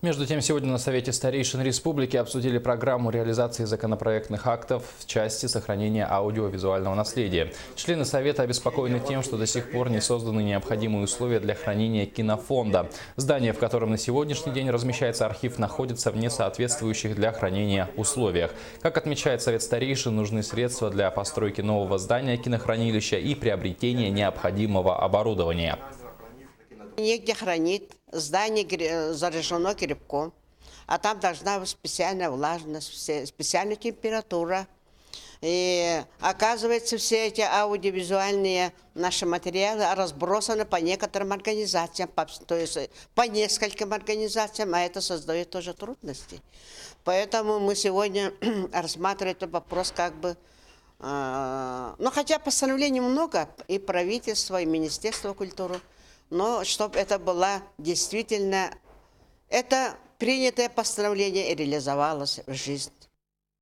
Между тем, сегодня на Совете старейшин республики обсудили программу реализации законопроектных актов в части сохранения аудиовизуального наследия. Члены Совета обеспокоены тем, что до сих пор не созданы необходимые условия для хранения кинофонда. Здание, в котором на сегодняшний день размещается архив, находится в несоответствующих для хранения условиях. Как отмечает Совет старейшин, нужны средства для постройки нового здания кинохранилища и приобретения необходимого оборудования. Негде хранить, здание заражено грибком, а там должна быть специальная влажность, специальная температура. И оказывается, все эти аудиовизуальные наши материалы разбросаны по некоторым организациям, то есть по нескольким организациям, а это создает тоже трудности. Поэтому мы сегодня рассматриваем этот вопрос ну хотя постановлений много, и правительство, и Министерство культуры, но чтобы это было действительно, это принятое постановление и реализовалось в жизнь.